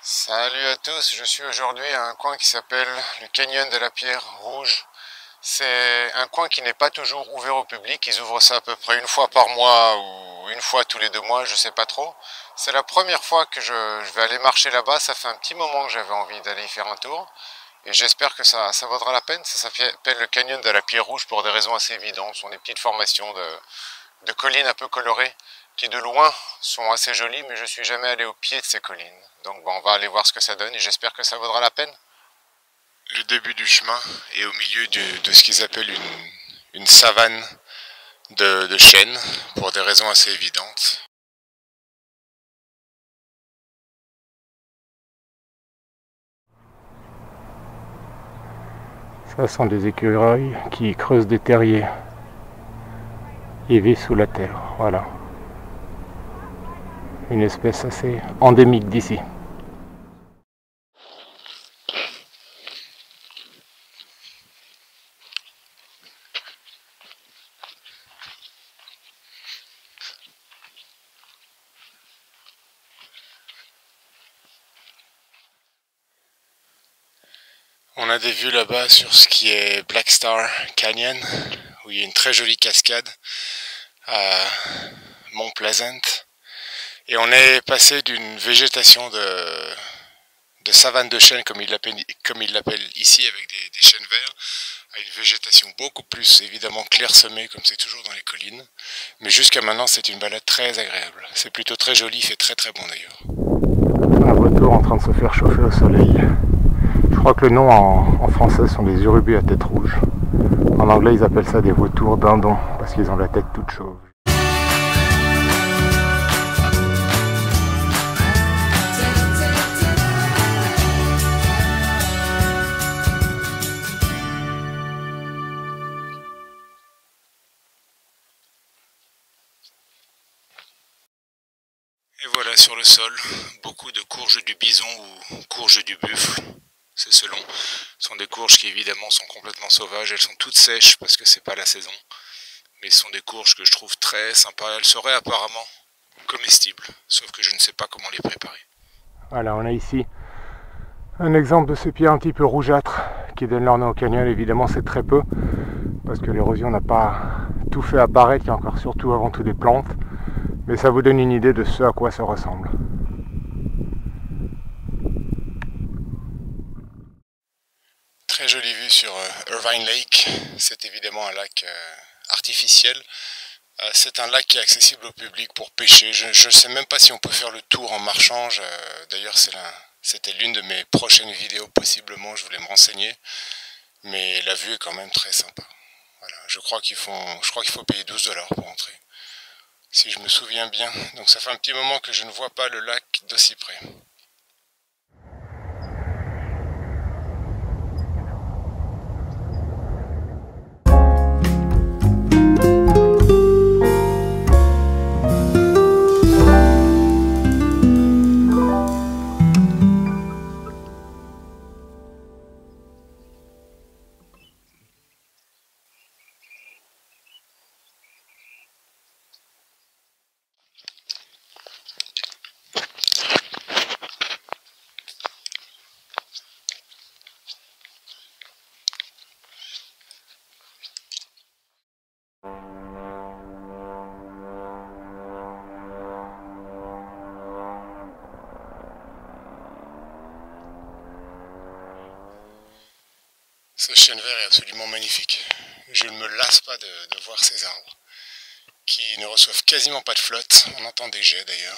Salut à tous, je suis aujourd'hui à un coin qui s'appelle le Canyon de la Pierre Rouge. C'est un coin qui n'est pas toujours ouvert au public, ils ouvrent ça à peu près une fois par mois ou une fois tous les 2 mois, je sais pas trop. C'est la première fois que je vais aller marcher là-bas, ça fait un petit moment que j'avais envie d'aller y faire un tour. Et j'espère que ça vaudra la peine, ça s'appelle le Canyon de la Pierre Rouge pour des raisons assez évidentes. Ce sont des petites formations de collines un peu colorées qui de loin sont assez jolies, mais je suis jamais allé au pied de ces collines. Donc bon, on va aller voir ce que ça donne et j'espère que ça vaudra la peine. Le début du chemin est au milieu de ce qu'ils appellent une savane de chênes, pour des raisons assez évidentes. Ça sont des écureuils qui creusent des terriers. Ils vivent sous la terre, voilà. Une espèce assez endémique d'ici. On a des vues là-bas sur ce qui est Black Star Canyon, où il y a une très jolie cascade à Mont Pleasant. Et on est passé d'une végétation de savane de chênes, comme ils l'appellent ici, avec des chênes verts, à une végétation beaucoup plus évidemment clairsemée, comme c'est toujours dans les collines. Mais jusqu'à maintenant, c'est une balade très agréable. C'est plutôt très joli, il fait très très bon d'ailleurs. Un vautour en train de se faire chauffer au soleil. Je crois que le nom en français sont des urubus à tête rouge. En anglais, ils appellent ça des vautours dindons, parce qu'ils ont la tête toute chauve. Et voilà sur le sol, beaucoup de courges du bison ou courges du buffle, c'est selon. Ce sont des courges qui évidemment sont complètement sauvages, elles sont toutes sèches parce que c'est pas la saison. Mais ce sont des courges que je trouve très sympas, elles seraient apparemment comestibles, sauf que je ne sais pas comment les préparer. Voilà, on a ici un exemple de ces pierres un petit peu rougeâtres qui donnent leur nom au canyon. Évidemment, c'est très peu, parce que l'érosion n'a pas tout fait apparaître, il y a encore surtout avant tout des plantes. Mais ça vous donne une idée de ce à quoi ça ressemble. Très jolie vue sur Irvine Lake, c'est évidemment un lac artificiel. C'est un lac qui est accessible au public pour pêcher. Je ne sais même pas si on peut faire le tour en marchant. D'ailleurs, c'était l'une de mes prochaines vidéos, possiblement, je voulais me renseigner. Mais la vue est quand même très sympa. Voilà, je crois qu'il faut payer 12 $ pour entrer, si je me souviens bien. Donc ça fait un petit moment que je ne vois pas le lac d'aussi près. Ce chêne vert est absolument magnifique. Je ne me lasse pas de voir ces arbres, qui ne reçoivent quasiment pas de flotte. On entend des jets d'ailleurs.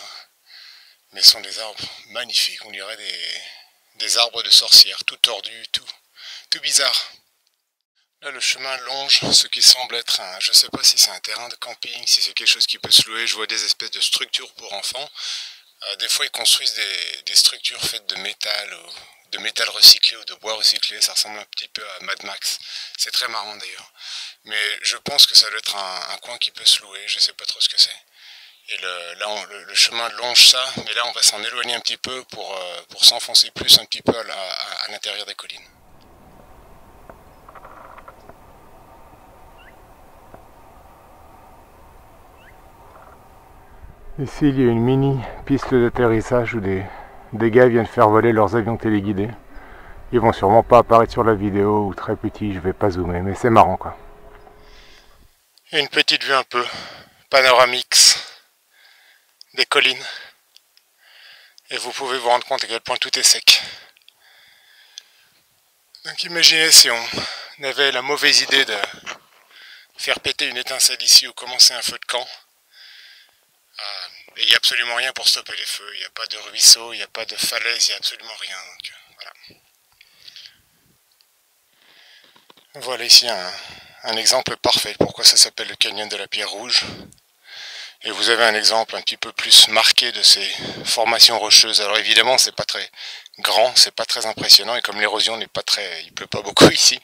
Mais ce sont des arbres magnifiques. On dirait des arbres de sorcières, tout tordus, tout bizarre. Là, le chemin longe ce qui semble être je ne sais pas si c'est un terrain de camping, si c'est quelque chose qui peut se louer. Je vois des espèces de structures pour enfants. Des fois, ils construisent des structures faites de métal recyclé ou de bois recyclé. Ça ressemble un petit peu à Mad Max. C'est très marrant d'ailleurs. Mais je pense que ça doit être un coin qui peut se louer. Je ne sais pas trop ce que c'est. Et le chemin longe ça, mais là on va s'en éloigner un petit peu pour s'enfoncer plus un petit peu à l'intérieur des collines. Ici, il y a une mini piste d'atterrissage où des des gars viennent faire voler leurs avions téléguidés. Ils vont sûrement pas apparaître sur la vidéo ou très petits, je vais pas zoomer, mais c'est marrant quoi. Une petite vue un peu panoramique des collines. Et vous pouvez vous rendre compte à quel point tout est sec. Donc imaginez si on avait la mauvaise idée de faire péter une étincelle ici ou commencer un feu de camp. Et il n'y a absolument rien pour stopper les feux. Il n'y a pas de ruisseau, il n'y a pas de falaise, il n'y a absolument rien. Donc, voilà. Voilà ici un exemple parfait. Pourquoi ça s'appelle le canyon de la pierre rouge. Et vous avez un exemple un petit peu plus marqué de ces formations rocheuses. Alors évidemment, c'est pas très grand, c'est pas très impressionnant, et comme l'érosion n'est pas très, il pleut pas beaucoup ici,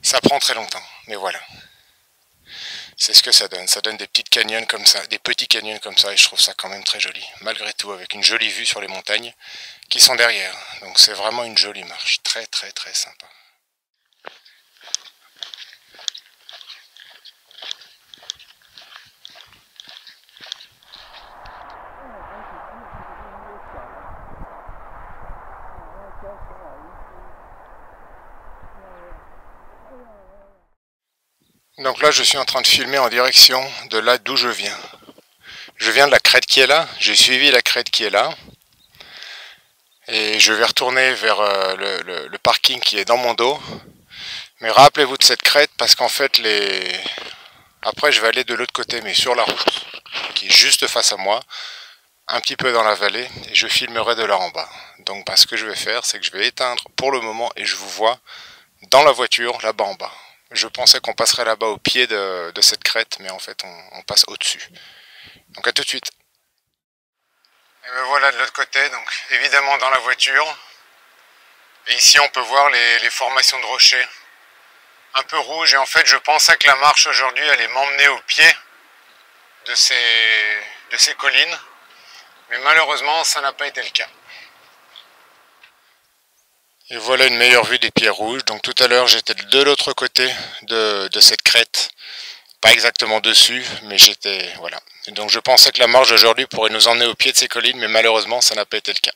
ça prend très longtemps. Mais voilà, c'est ce que ça donne. Ça donne des petites canyons comme ça, des petits canyons comme ça, et je trouve ça quand même très joli, malgré tout, avec une jolie vue sur les montagnes qui sont derrière. Donc c'est vraiment une jolie marche, très très très sympa. Donc là je suis en train de filmer en direction de là d'où je viens. Je viens de la crête qui est là, j'ai suivi la crête qui est là. Et je vais retourner vers le parking qui est dans mon dos. Mais rappelez-vous de cette crête parce qu'en fait après je vais aller de l'autre côté mais sur la route qui est juste face à moi. Un petit peu dans la vallée et je filmerai de là en bas. Donc ce que je vais faire c'est que je vais éteindre pour le moment et je vous vois dans la voiture là-bas en bas. Je pensais qu'on passerait là-bas au pied de cette crête, mais en fait on passe au-dessus. Donc à tout de suite. Et me voilà de l'autre côté, donc évidemment dans la voiture. Et ici on peut voir les formations de rochers un peu rouges. Et en fait je pensais que la marche aujourd'hui allait m'emmener au pied de ces collines. Mais malheureusement ça n'a pas été le cas. Et voilà une meilleure vue des pierres rouges. Donc tout à l'heure j'étais de l'autre côté de cette crête. Pas exactement dessus, mais j'étais... voilà. Et donc je pensais que la marche d'aujourd'hui pourrait nous emmener au pied de ces collines, mais malheureusement ça n'a pas été le cas.